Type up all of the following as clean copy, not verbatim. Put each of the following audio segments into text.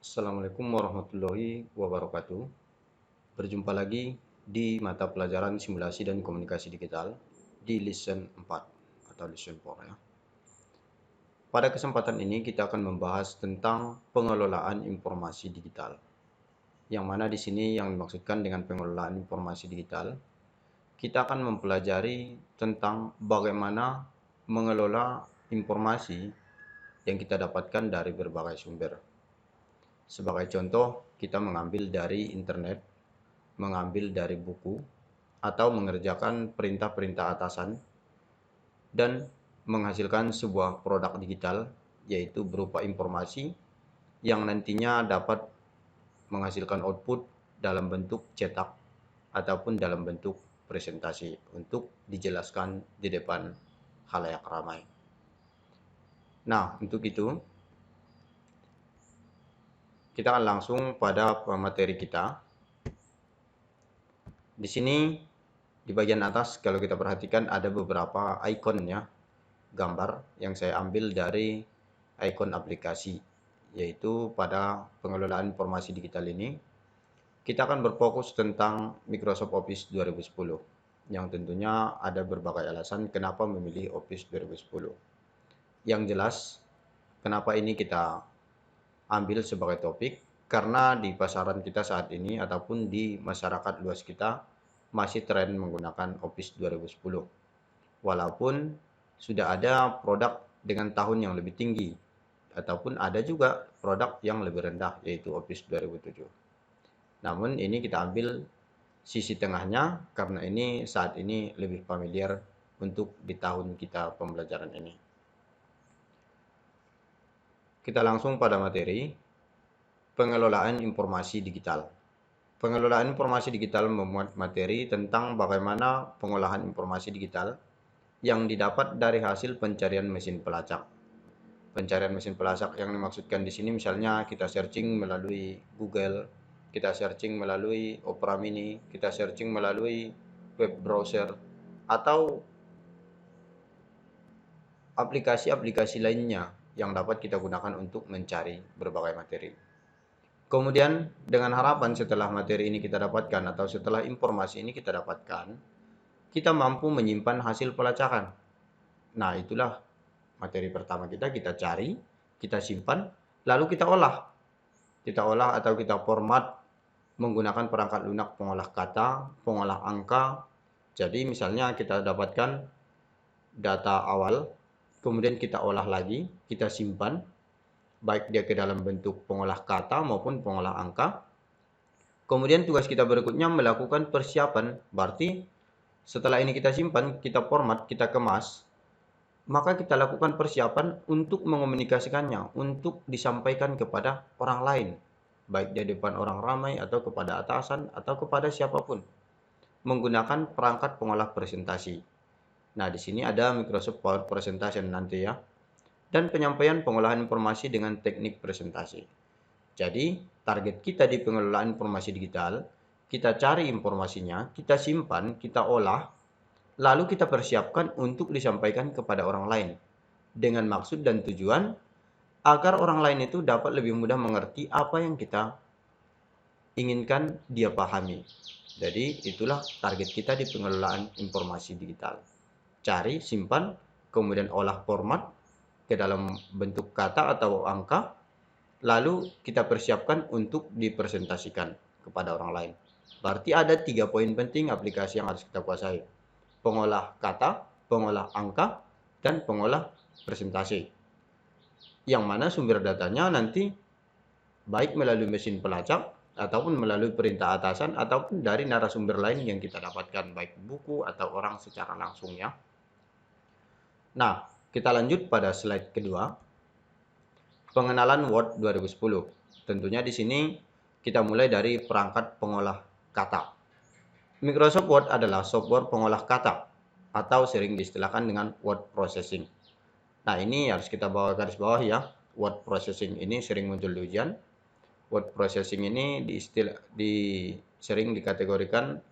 Assalamualaikum warahmatullahi wabarakatuh. Berjumpa lagi di mata pelajaran simulasi dan komunikasi digital di lesson 4 atau lesson 4 ya. Pada kesempatan ini kita akan membahas tentang pengelolaan informasi digital. Yang mana di sini yang dimaksudkan dengan pengelolaan informasi digital, kita akan mempelajari tentang bagaimana mengelola informasi yang kita dapatkan dari berbagai sumber. Sebagai contoh, kita mengambil dari internet, mengambil dari buku, atau mengerjakan perintah-perintah atasan, dan menghasilkan sebuah produk digital, yaitu berupa informasi yang nantinya dapat menghasilkan output dalam bentuk cetak ataupun dalam bentuk presentasi untuk dijelaskan di depan khalayak ramai. Nah, untuk itu, kita akan langsung pada materi kita. Di sini di bagian atas kalau kita perhatikan ada beberapa icon ya, gambar yang saya ambil dari icon aplikasi, yaitu pada pengelolaan informasi digital ini kita akan berfokus tentang Microsoft Office 2010 yang tentunya ada berbagai alasan kenapa memilih Office 2010. Yang jelas, kenapa ini kita ambil sebagai topik, karena di pasaran kita saat ini ataupun di masyarakat luas kita masih tren menggunakan Office 2010. Walaupun sudah ada produk dengan tahun yang lebih tinggi ataupun ada juga produk yang lebih rendah yaitu Office 2007. Namun ini kita ambil sisi tengahnya karena ini saat ini lebih familiar untuk di tahun kita pembelajaran ini. Kita langsung pada materi pengelolaan informasi digital. Pengelolaan informasi digital memuat materi tentang bagaimana pengolahan informasi digital yang didapat dari hasil pencarian mesin pelacak. Pencarian mesin pelacak yang dimaksudkan di sini misalnya kita searching melalui Google, kita searching melalui Opera Mini, kita searching melalui web browser, atau aplikasi-aplikasi lainnya yang dapat kita gunakan untuk mencari berbagai materi. Kemudian dengan harapan setelah materi ini kita dapatkan atau setelah informasi ini kita dapatkan, kita mampu menyimpan hasil pelacakan. Nah, itulah materi pertama kita cari, kita simpan, lalu kita olah. Kita olah atau kita format menggunakan perangkat lunak pengolah kata, pengolah angka. Jadi misalnya kita dapatkan data awal, kemudian kita olah lagi, kita simpan, baik dia ke dalam bentuk pengolah kata maupun pengolah angka. Kemudian tugas kita berikutnya melakukan persiapan, berarti setelah ini kita simpan, kita format, kita kemas, maka kita lakukan persiapan untuk mengomunikasikannya, untuk disampaikan kepada orang lain, baik di depan orang ramai atau kepada atasan atau kepada siapapun, menggunakan perangkat pengolah presentasi. Nah, di sini ada Microsoft Power Presentation nanti ya, dan penyampaian pengolahan informasi dengan teknik presentasi. Jadi, target kita di pengelolaan informasi digital, kita cari informasinya, kita simpan, kita olah, lalu kita persiapkan untuk disampaikan kepada orang lain dengan maksud dan tujuan agar orang lain itu dapat lebih mudah mengerti apa yang kita inginkan dia pahami. Jadi itulah target kita di pengelolaan informasi digital. Cari, simpan, kemudian olah format ke dalam bentuk kata atau angka, lalu kita persiapkan untuk dipresentasikan kepada orang lain. Berarti ada 3 poin penting aplikasi yang harus kita kuasai. Pengolah kata, pengolah angka, dan pengolah presentasi. Yang mana sumber datanya nanti baik melalui mesin pelacak, ataupun melalui perintah atasan, ataupun dari narasumber lain yang kita dapatkan, baik buku atau orang secara langsung ya. Nah, kita lanjut pada slide kedua. Pengenalan Word 2010. Tentunya di sini kita mulai dari perangkat pengolah kata. Microsoft Word adalah software pengolah kata atau sering diistilahkan dengan word processing. Nah, ini harus kita bawa garis bawah ya. Word processing ini sering muncul di ujian. Word processing ini sering dikategorikan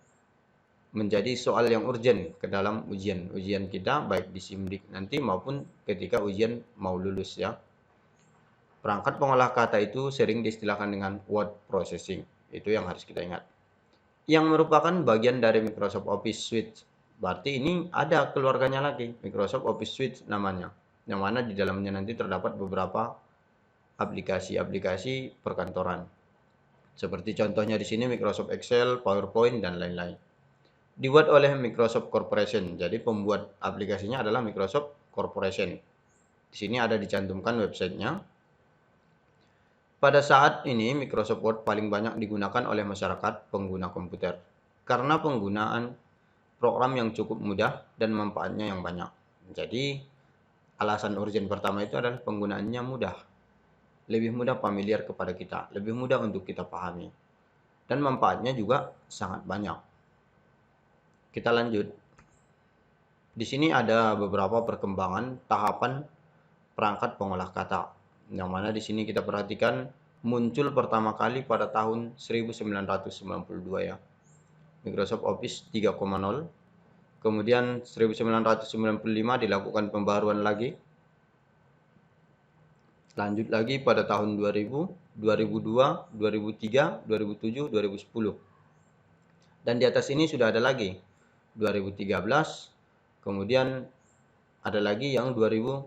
menjadi soal yang urgent ke dalam ujian kita baik di SIMDIK nanti maupun ketika ujian mau lulus ya. Perangkat pengolah kata itu sering diistilahkan dengan word processing. Itu yang harus kita ingat. Yang merupakan bagian dari Microsoft Office Suite. Berarti ini ada keluarganya lagi, Microsoft Office Suite namanya. Yang mana di dalamnya nanti terdapat beberapa aplikasi-aplikasi perkantoran. Seperti contohnya di sini Microsoft Excel, PowerPoint, dan lain-lain. Dibuat oleh Microsoft Corporation. Jadi pembuat aplikasinya adalah Microsoft Corporation. Di sini ada dicantumkan websitenya. Pada saat ini Microsoft Word paling banyak digunakan oleh masyarakat pengguna komputer karena penggunaan program yang cukup mudah dan manfaatnya yang banyak. Jadi alasan urgent pertama itu adalah penggunaannya mudah. Lebih mudah familiar kepada kita, lebih mudah untuk kita pahami. Dan manfaatnya juga sangat banyak. Kita lanjut. Di sini ada beberapa perkembangan tahapan perangkat pengolah kata. Yang mana di sini kita perhatikan muncul pertama kali pada tahun 1992 ya. Microsoft Office 3.0. Kemudian 1995 dilakukan pembaruan lagi. Lanjut lagi pada tahun 2000, 2002, 2003, 2007, 2010. Dan di atas ini sudah ada lagi 2013, kemudian ada lagi yang 2000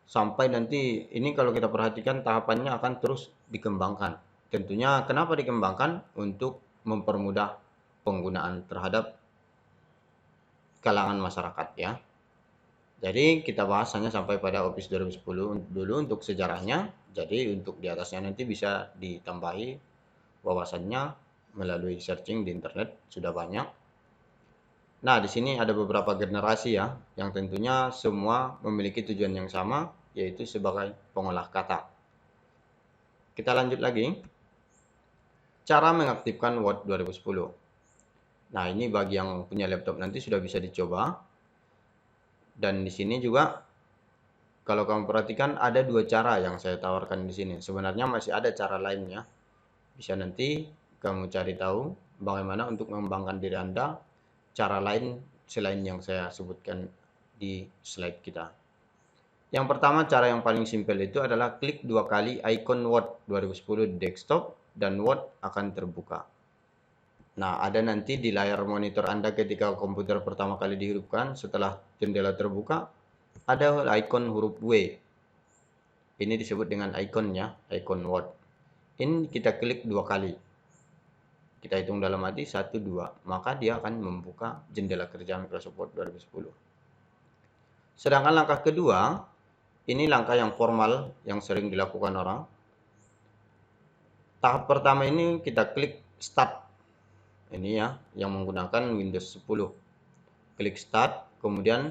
sampai nanti ini kalau kita perhatikan tahapannya akan terus dikembangkan. Tentunya kenapa dikembangkan? Untuk mempermudah penggunaan terhadap kalangan masyarakat ya. Jadi kita bahas hanya sampai pada Office 2010 dulu untuk sejarahnya. Jadi untuk di atasnya nanti bisa ditambahi wawasannya melalui searching di internet sudah banyak. Nah, di sini ada beberapa generasi ya, yang tentunya semua memiliki tujuan yang sama, yaitu sebagai pengolah kata. Kita lanjut lagi. Cara mengaktifkan Word 2010. Nah, ini bagi yang punya laptop nanti sudah bisa dicoba. Dan di sini juga kalau kamu perhatikan ada dua cara yang saya tawarkan di sini. Sebenarnya masih ada cara lainnya. Bisa nanti kamu cari tahu bagaimana untuk mengembangkan diri Anda cara lain selain yang saya sebutkan di slide kita. Yang pertama, cara yang paling simpel itu adalah klik dua kali icon Word 2010 di desktop dan Word akan terbuka. Nah, ada nanti di layar monitor Anda ketika komputer pertama kali dihidupkan setelah jendela terbuka, ada icon huruf W. Ini disebut dengan ikonnya, icon Word. Ini kita klik dua kali. Kita hitung dalam arti 1, 2. Maka dia akan membuka jendela kerja Microsoft Word 2010. Sedangkan langkah kedua, ini langkah yang formal yang sering dilakukan orang. Tahap pertama ini kita klik Start. Ini ya, yang menggunakan Windows 10. Klik Start, kemudian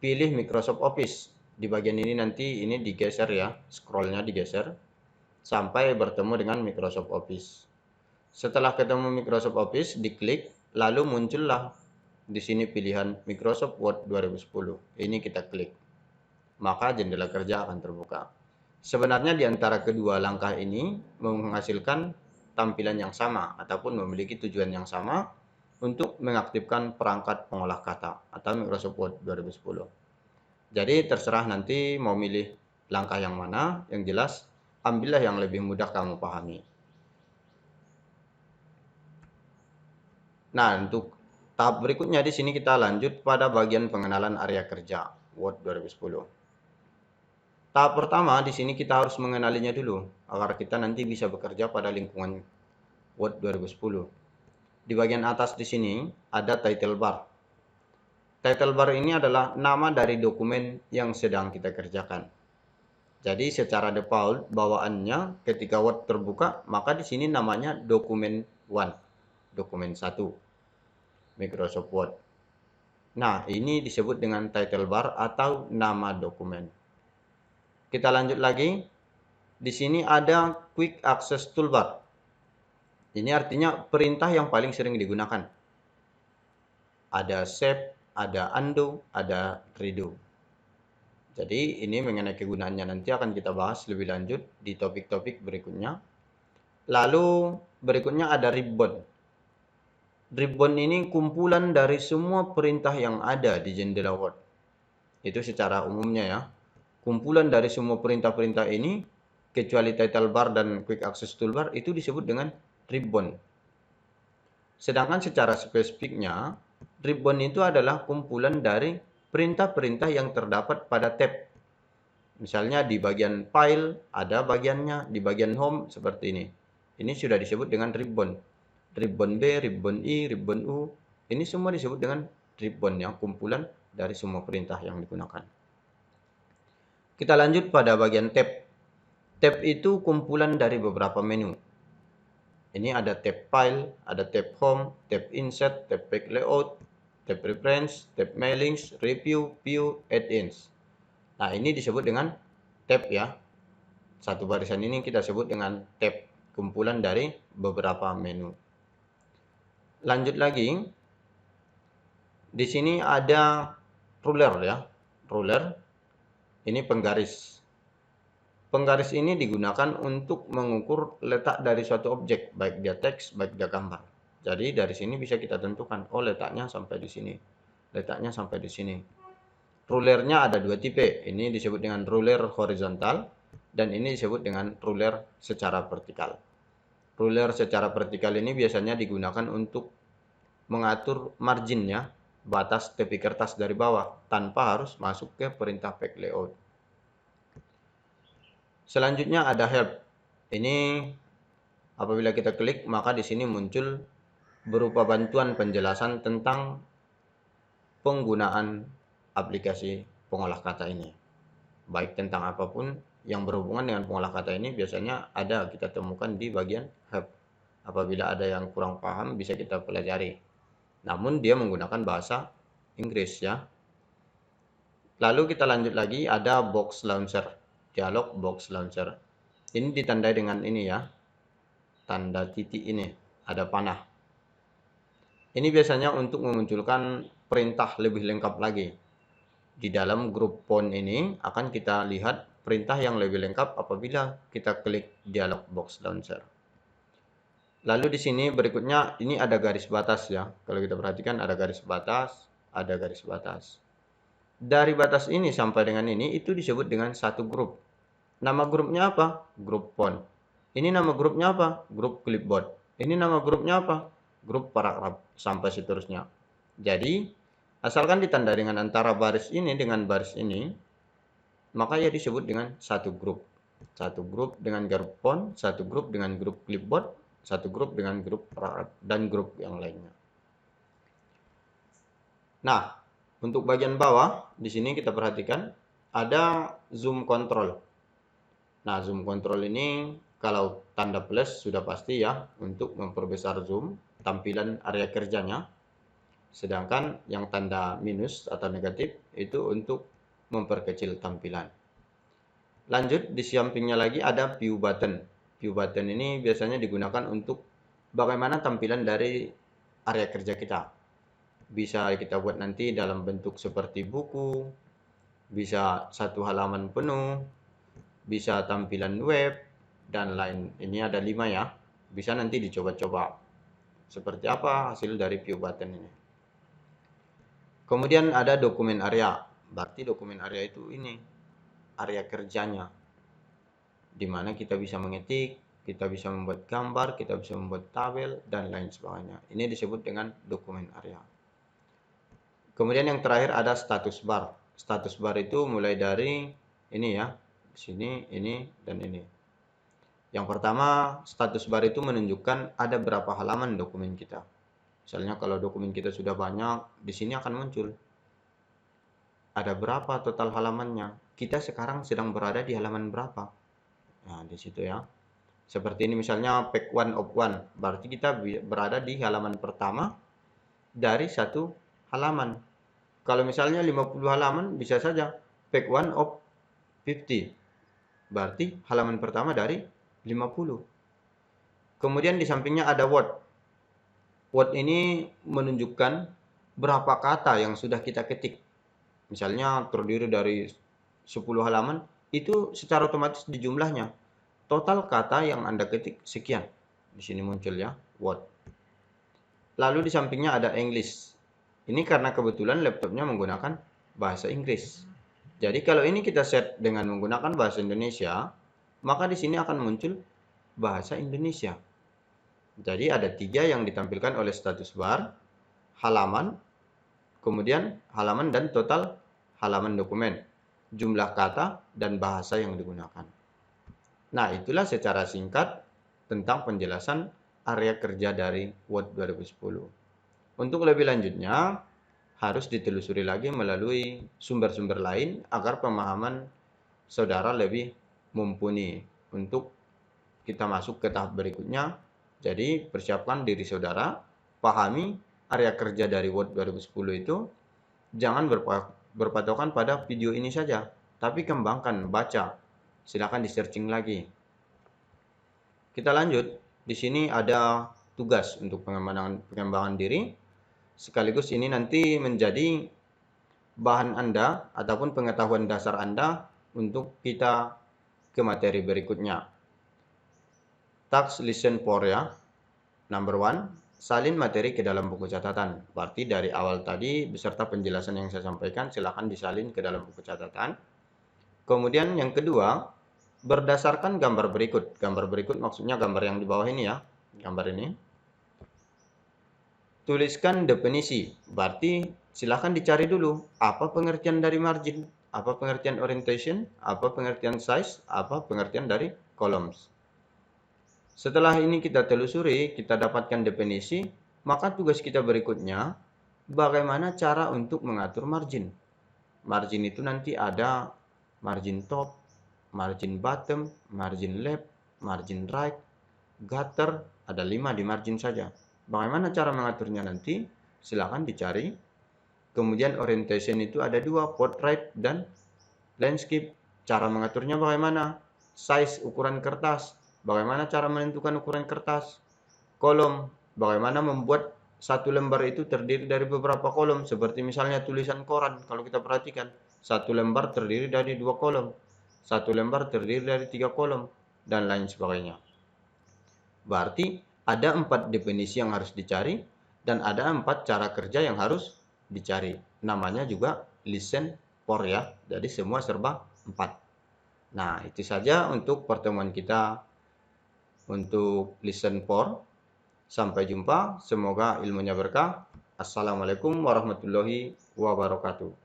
pilih Microsoft Office. Di bagian ini nanti ini digeser ya, scrollnya digeser sampai bertemu dengan Microsoft Office. Setelah ketemu Microsoft Office, diklik, lalu muncullah di sini pilihan Microsoft Word 2010. Ini kita klik. Maka jendela kerja akan terbuka. Sebenarnya di antara kedua langkah ini menghasilkan tampilan yang sama ataupun memiliki tujuan yang sama untuk mengaktifkan perangkat pengolah kata atau Microsoft Word 2010. Jadi terserah nanti mau milih langkah yang mana, yang jelas ambillah yang lebih mudah kamu pahami. Nah, untuk tahap berikutnya di sini kita lanjut pada bagian pengenalan area kerja Word 2010. Tahap pertama di sini kita harus mengenalinya dulu agar kita nanti bisa bekerja pada lingkungan Word 2010. Di bagian atas di sini ada title bar. Title bar ini adalah nama dari dokumen yang sedang kita kerjakan. Jadi secara default bawaannya ketika Word terbuka, maka di sini namanya dokumen 1, dokumen 1, Microsoft Word. Nah, ini disebut dengan title bar atau nama dokumen. Kita lanjut lagi. Di sini ada Quick Access Toolbar. Ini artinya perintah yang paling sering digunakan. Ada save, ada undo, ada redo. Jadi ini mengenai kegunaannya nanti akan kita bahas lebih lanjut di topik-topik berikutnya. Lalu berikutnya ada ribbon. Ribbon ini kumpulan dari semua perintah yang ada di jendela Word. Itu secara umumnya ya. kumpulan dari semua perintah-perintah ini, kecuali title bar dan quick access toolbar, itu disebut dengan ribbon. Sedangkan secara spesifiknya, ribbon itu adalah kumpulan dari perintah-perintah yang terdapat pada tab. Misalnya di bagian file ada bagiannya, di bagian home seperti ini. Ini sudah disebut dengan ribbon. Ribbon B, ribbon I, ribbon U. Ini semua disebut dengan ribbon, yang kumpulan dari semua perintah yang digunakan. Kita lanjut pada bagian tab. Tab itu kumpulan dari beberapa menu. Ini ada tab file, ada tab home, tab insert, tab page layout, tab reference, tab mailings, review, view, add-ins. Nah, ini disebut dengan tab ya. Satu barisan ini kita sebut dengan tab, kumpulan dari beberapa menu. Lanjut lagi. Di sini ada ruler ya. Ruler ini penggaris. Penggaris ini digunakan untuk mengukur letak dari suatu objek, baik dia teks, baik dia gambar. Jadi dari sini bisa kita tentukan, oh letaknya sampai di sini, letaknya sampai di sini. Rulernya ada dua tipe, ini disebut dengan ruler horizontal, dan ini disebut dengan ruler secara vertikal. Ruler secara vertikal ini biasanya digunakan untuk mengatur marginnya, batas tepi kertas dari bawah, tanpa harus masuk ke perintah page layout. Selanjutnya ada help. Ini apabila kita klik, maka di sini muncul berupa bantuan penjelasan tentang penggunaan aplikasi pengolah kata ini. Baik tentang apapun yang berhubungan dengan pengolah kata ini biasanya ada kita temukan di bagian help. Apabila ada yang kurang paham bisa kita pelajari. Namun dia menggunakan bahasa Inggris ya. Lalu kita lanjut lagi, ada box launcher. Dialog box launcher. Ini ditandai dengan ini ya. Tanda titik ini, ada panah. Ini biasanya untuk memunculkan perintah lebih lengkap lagi. Di dalam grup font ini akan kita lihat perintah yang lebih lengkap apabila kita klik dialog box launcher. Lalu di sini berikutnya ini ada garis batas ya. Kalau kita perhatikan ada garis batas, ada garis batas. Dari batas ini sampai dengan ini itu disebut dengan satu grup. Nama grupnya apa? Grup font. Ini nama grupnya apa? Grup clipboard. Ini nama grupnya apa? Grup paragraf sampai seterusnya. Jadi, asalkan ditandai dengan antara baris ini dengan baris ini, maka ia disebut dengan satu grup. Satu grup dengan grup font, satu grup dengan grup clipboard, satu grup dengan grup paragraf, dan grup yang lainnya. Nah, untuk bagian bawah, di sini kita perhatikan ada zoom control. Nah, zoom control ini kalau tanda plus sudah pasti ya untuk memperbesar zoom tampilan area kerjanya. Sedangkan yang tanda minus atau negatif itu untuk memperkecil tampilan. Lanjut, di sampingnya lagi ada view button. View button ini biasanya digunakan untuk bagaimana tampilan dari area kerja kita. Bisa kita buat nanti dalam bentuk seperti buku, bisa satu halaman penuh, bisa tampilan web, dan lain. Ini ada 5 ya. Bisa nanti dicoba-coba. Seperti apa hasil dari view button ini. Kemudian ada dokumen area. Berarti dokumen area itu ini, area kerjanya. Di mana kita bisa mengetik, kita bisa membuat gambar, kita bisa membuat tabel, dan lain sebagainya. Ini disebut dengan dokumen area. Kemudian yang terakhir ada status bar. Status bar itu mulai dari ini ya, sini, ini, dan ini. Yang pertama, status bar itu menunjukkan ada berapa halaman dokumen kita. Misalnya kalau dokumen kita sudah banyak, di sini akan muncul. Ada berapa total halamannya. Kita sekarang sedang berada di halaman berapa. Nah, di situ ya. Seperti ini misalnya page 1 of 1. Berarti kita berada di halaman pertama dari satu halaman. Kalau misalnya 50 halaman, bisa saja page 1 of 50. Berarti halaman pertama dari 50. Kemudian di sampingnya ada word. Word ini menunjukkan berapa kata yang sudah kita ketik. Misalnya terdiri dari 10 halaman, itu secara otomatis di jumlahnya. Total kata yang Anda ketik sekian. Di sini muncul ya, word. Lalu di sampingnya ada English. Ini karena kebetulan laptopnya menggunakan bahasa Inggris. Jadi kalau ini kita set dengan menggunakan bahasa Indonesia, maka di sini akan muncul bahasa Indonesia. Jadi ada 3 yang ditampilkan oleh status bar, halaman, kemudian halaman dan total halaman dokumen, jumlah kata, dan bahasa yang digunakan. Nah, itulah secara singkat tentang penjelasan area kerja dari Word 2010. Untuk lebih lanjutnya, harus ditelusuri lagi melalui sumber-sumber lain agar pemahaman saudara lebih mumpuni untuk kita masuk ke tahap berikutnya. Jadi, persiapkan diri saudara, pahami area kerja dari Word 2010 itu, jangan berpatokan pada video ini saja, tapi kembangkan, baca. Silakan di-searching lagi. Kita lanjut. Di sini ada tugas untuk pengembangan diri. Sekaligus ini nanti menjadi bahan Anda ataupun pengetahuan dasar Anda untuk kita ke materi berikutnya. Task listen for ya. Number 1, salin materi ke dalam buku catatan. Berarti dari awal tadi beserta penjelasan yang saya sampaikan silakan disalin ke dalam buku catatan. Kemudian yang kedua, berdasarkan gambar berikut. Gambar berikut maksudnya gambar yang di bawah ini ya. Gambar ini. Tuliskan definisi. Berarti silahkan dicari dulu apa pengertian dari margin, apa pengertian orientation, apa pengertian size, apa pengertian dari columns. Setelah ini kita telusuri, kita dapatkan definisi, maka tugas kita berikutnya bagaimana cara untuk mengatur margin. Margin itu nanti ada margin top, margin bottom, margin left, margin right, gutter, ada 5 di margin saja. Bagaimana cara mengaturnya nanti? Silakan dicari. Kemudian orientation itu ada 2, portrait dan landscape. Cara mengaturnya bagaimana? Size ukuran kertas. Bagaimana cara menentukan ukuran kertas? Kolom. Bagaimana membuat satu lembar itu terdiri dari beberapa kolom. Seperti misalnya tulisan koran. Kalau kita perhatikan. Satu lembar terdiri dari 2 kolom. Satu lembar terdiri dari 3 kolom. Dan lain sebagainya. Berarti ada 4 definisi yang harus dicari dan ada 4 cara kerja yang harus dicari. Namanya juga listen for ya. Jadi semua serba 4. Nah, itu saja untuk pertemuan kita untuk listen for. Sampai jumpa. Semoga ilmunya berkah. Assalamualaikum warahmatullahi wabarakatuh.